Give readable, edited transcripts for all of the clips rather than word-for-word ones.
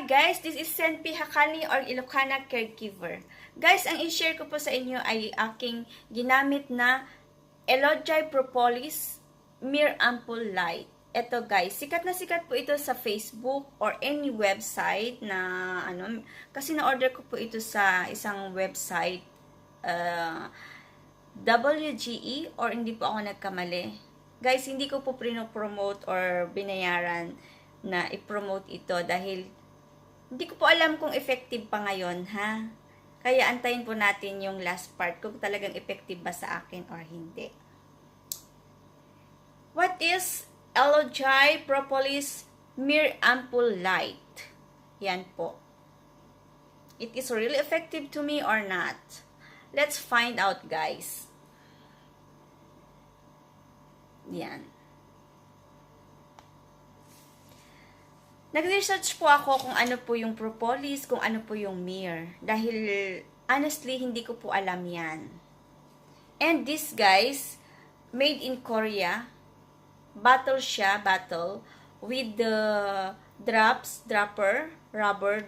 Hi guys, this is Senpi Hakani or Ilocana Caregiver. Guys, ang i-share ko po sa inyo ay aking ginamit na Elujai propolis myrrh amplelight. Ito guys, sikat na sikat po ito sa Facebook or any website na kasi na-order ko po ito sa isang website WGE or hindi po ako nagkamali. Guys, hindi ko po promote or binayaran na i-promote ito dahil hindi ko po alam kung effective pa ngayon, ha? Kaya antayin po natin yung last part kung talagang effective ba sa akin or hindi. What is Elujai propolis myrrh amplelight? Yan po. It is really effective to me or not? Let's find out, guys. Yan. Nag-research po ako kung ano po yung propolis, kung ano po yung myrrh. Dahil, honestly, hindi ko po alam yan. And this, guys, made in Korea. Bottle siya, bottle, with the rubber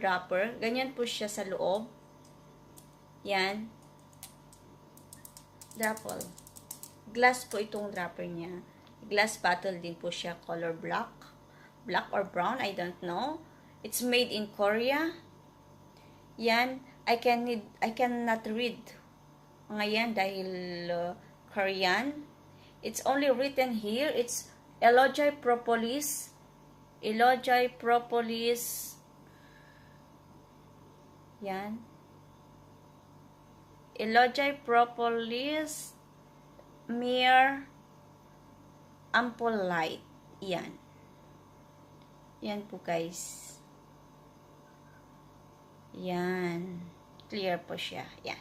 dropper. Ganyan po siya sa loob. Yan. Dropper. Glass po itong dropper niya. Glass bottle din po siya, color black or brown, I don't know. It's made in Korea. Yan, I cannot read ngayon dahil Korean. It's only written here. It's Elujai propolis. Elujai propolis. Yan. Elujai propolis myrrh amplelight. Yan. Yan po guys. Yan. Clear po siya. Yan.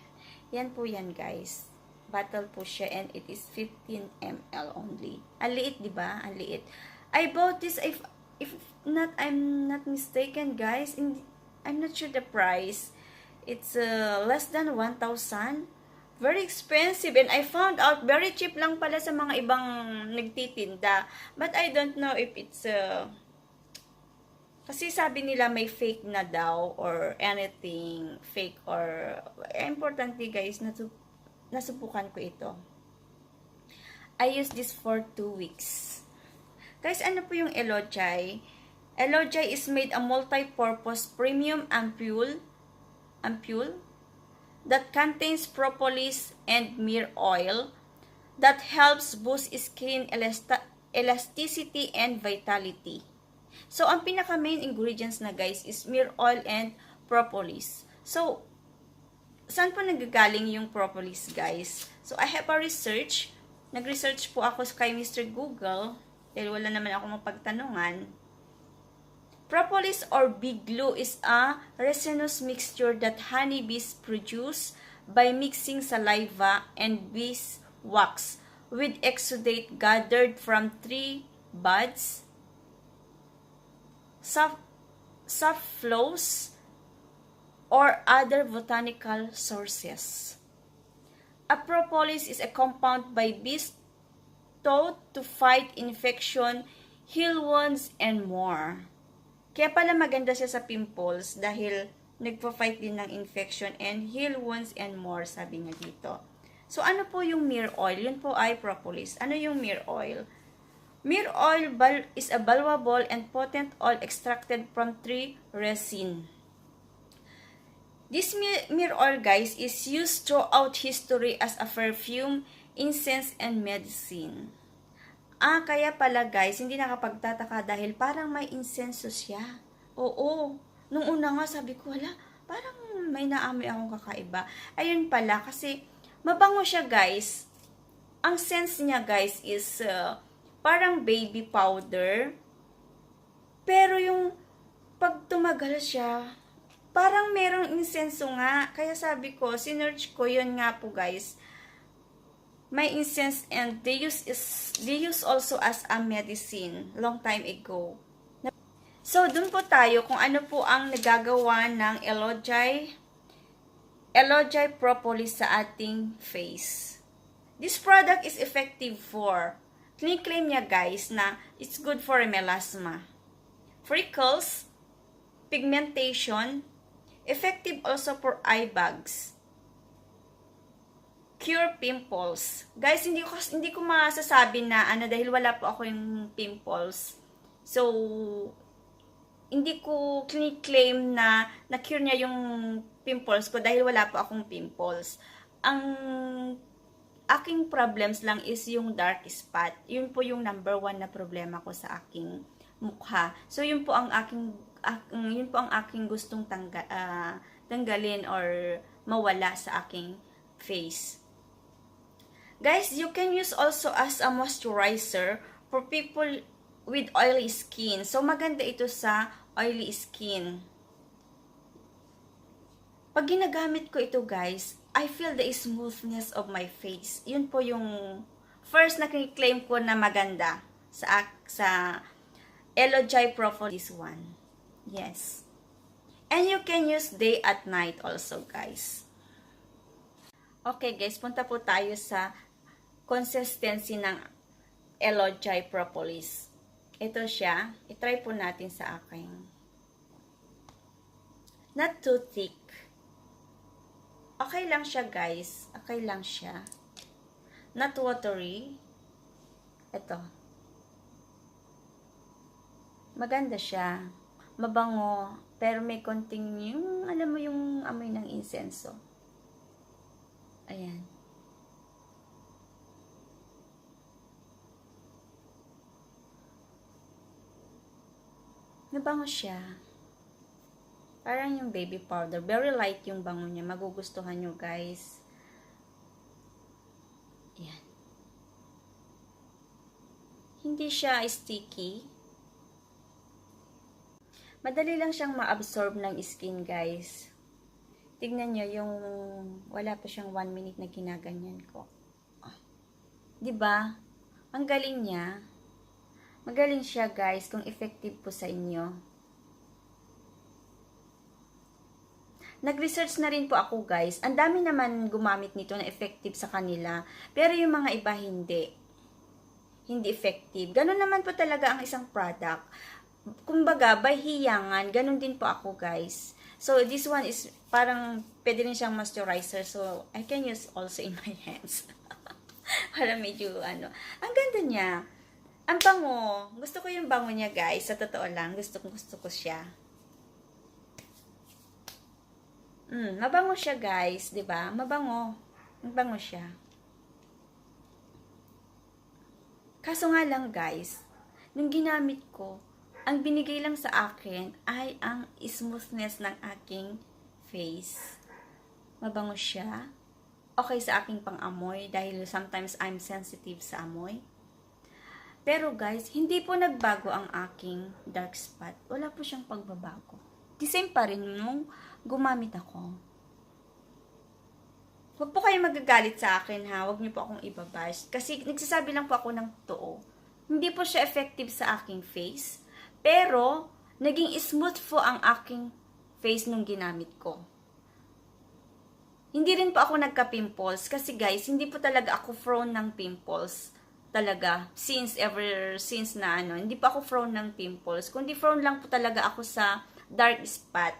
Yan po yan guys. Bottle po siya and it is 15 ml only. Ang liit, diba? Ang liit. I bought this if I'm not mistaken guys. I'm not sure the price. It's less than 1,000. Very expensive and I found out very cheap lang pala sa mga ibang nagtitinda. But I don't know if it's kasi sabi nila may fake na daw or anything fake or importantly guys, nasubukan ko ito. I used this for 2 weeks. Guys, ano po yung Elujai? Elujai is made a multi-purpose premium ampule that contains propolis and myrrh oil that helps boost skin elasticity and vitality. So, ang pinaka-main ingredients na guys is myrrh oil and propolis. So, saan po nagagaling yung propolis guys? So, I have a research. Nag-research po ako kay Mr. Google dahil wala naman ako mapagtanungan. Propolis or bee glue is a resinous mixture that honeybees produce by mixing saliva and beeswax with exudate gathered from tree buds, soft flows, or other botanical sources. A propolis is a compound by bees thought to fight infection, heal wounds, and more. Kaya pala maganda siya sa pimples dahil nagpo-fight din ng infection and heal wounds and more, sabi nga dito. So, ano po yung myrrh oil? Yun po ay propolis. Ano yung myrrh oil? Myrrh oil is a valuable and potent oil extracted from tree resin. This myrrh oil, guys, is used throughout history as a perfume, incense, and medicine. Kaya pala, guys, hindi nakapagtataka dahil parang may insenso siya. Oo. Nung una nga, sabi ko, wala, parang may naamoy akong kakaiba. Ayun pala, kasi mabango siya, guys. Ang sense niya, guys, is parang baby powder. Pero yung pag tumagal siya, parang merong insenso nga. Kaya sabi ko, sinearch ko, yun nga po guys. May incense and they use also as a medicine long time ago. So, dun po tayo kung ano po ang nagagawa ng Elujai propolis sa ating face. This product is effective for claim niya guys na it's good for melasma, freckles, pigmentation, effective also for eye bags, cure pimples. Guys, hindi ko masasabi na ano dahil wala po ako yung pimples. So, hindi ko claim na na-cure niya yung pimples ko dahil wala po akong pimples. Ang aking problems lang is yung dark spot. Yun po yung number 1 na problema ko sa aking mukha. So, yun po ang aking gustong tanggalin or mawala sa aking face. Guys, you can use also as a moisturizer for people with oily skin. So, maganda ito sa oily skin. Pag ginagamit ko ito, guys, I feel the smoothness of my face. Yun po yung first na claim ko na maganda sa Elujai propolis one. Yes. And you can use day at night also, guys. Okay, guys, punta po tayo sa consistency ng Elujai propolis. Ito siya. I-try po natin sa akin. Not too thick. Okay lang siya, guys. Okay lang siya. Not watery. Ito. Maganda siya. Mabango. Pero may konting yung, alam mo yung amoy ng insenso. Ayan. Nabango siya. Parang yung baby powder. Very light yung bango niya. Magugustuhan nyo, guys. Ayan. Hindi siya sticky. Madali lang siyang ma-absorb ng skin, guys. Tignan nyo yung wala pa siyang 1 minute na ginaganyan ko. Oh. Diba? Ang galing niya. Magaling siya, guys, kung effective po sa inyo. Nag-research na rin po ako, guys. Ang dami naman gumamit nito na effective sa kanila. Pero yung mga iba hindi. Hindi effective. Ganun naman po talaga ang isang product. Kumbaga, by hiyangan, ganun din po ako, guys. So, this one is parang pwede rin siyang moisturizer. So, I can use also in my hands. Para medyo, ano. Ang ganda niya. Ang bango. Gusto ko yung bango niya, guys. Sa totoo lang, gusto ko siya. Mabango siya, guys, 'di ba? Mabango. Mabango siya. Kaso nga lang, guys, nung ginamit ko, ang binigay lang sa akin ay ang smoothness ng aking face. Mabango siya. Okay sa aking pang-amoy dahil sometimes I'm sensitive sa amoy. Pero, guys, hindi po nagbago ang aking dark spot. Wala po siyang pagbabago. The same pa rin nung gumamit ako. Huwag po kayo magagalit sa akin, ha. Huwag niyo po akong ibabash. Kasi nagsasabi lang po ako ng totoo. Hindi po siya effective sa aking face. Pero, naging smooth po ang aking face nung ginamit ko. Hindi rin po ako nagka-pimples. Kasi guys, hindi po talaga ako prone ng pimples. Talaga. Since na ano. Hindi pa ako prone ng pimples. Kundi prone lang po talaga ako sa dark spot.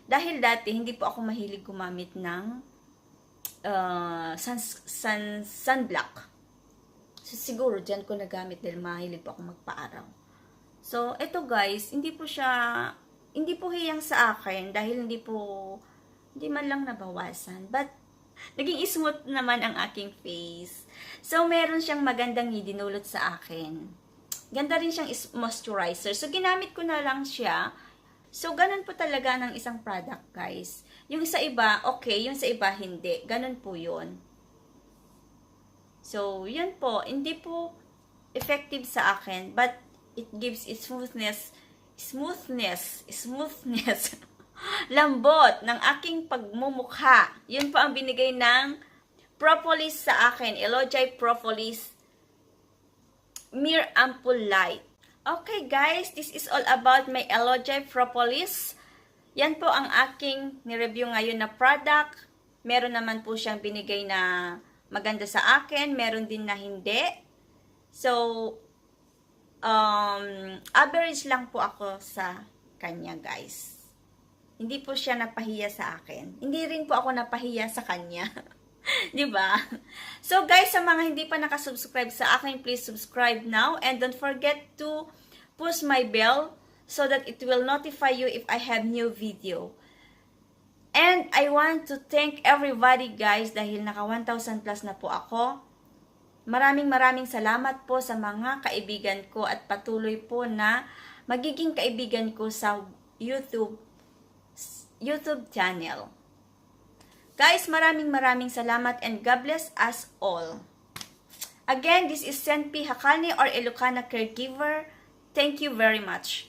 Dahil dati, hindi po ako mahilig gumamit ng sunblock. So, siguro, dyan ko nagamit dahil mahilig po ako magpa-araw. So, eto guys, hindi po hiyang sa akin dahil hindi man lang nabawasan. But, naging smooth naman ang aking face. So, meron siyang magandang idinulot sa akin. Ganda rin siyang moisturizer. So, ginamit ko na lang siya. So, ganun po talaga ng isang product, guys. Yung sa iba, okay. Yung sa iba, hindi. Ganun po yun. So, yun po. Hindi po effective sa akin. But, it gives smoothness. Lambot ng aking pagmumukha. Yun po ang binigay ng propolis sa akin. Elujai propolis myrrh amplelight. Okay guys, this is all about my Elujai propolis. Yan po ang aking ni-review ngayon na product. Meron naman po siyang binigay na maganda sa akin. Meron din na hindi. So, average lang po ako sa kanya guys. Hindi po siya napahiya sa akin. Hindi rin po ako napahiya sa kanya. 'Di ba? So guys, sa mga hindi pa nakasubscribe sa akin, please subscribe now and don't forget to push my bell so that it will notify you if I have new video. And I want to thank everybody guys dahil naka 1,000 plus na po ako. Maraming salamat po sa mga kaibigan ko at patuloy po na magiging kaibigan ko sa YouTube channel. Guys, maraming salamat and God bless us all. Again, this is Senpi Hakane or Ilocana caregiver. Thank you very much.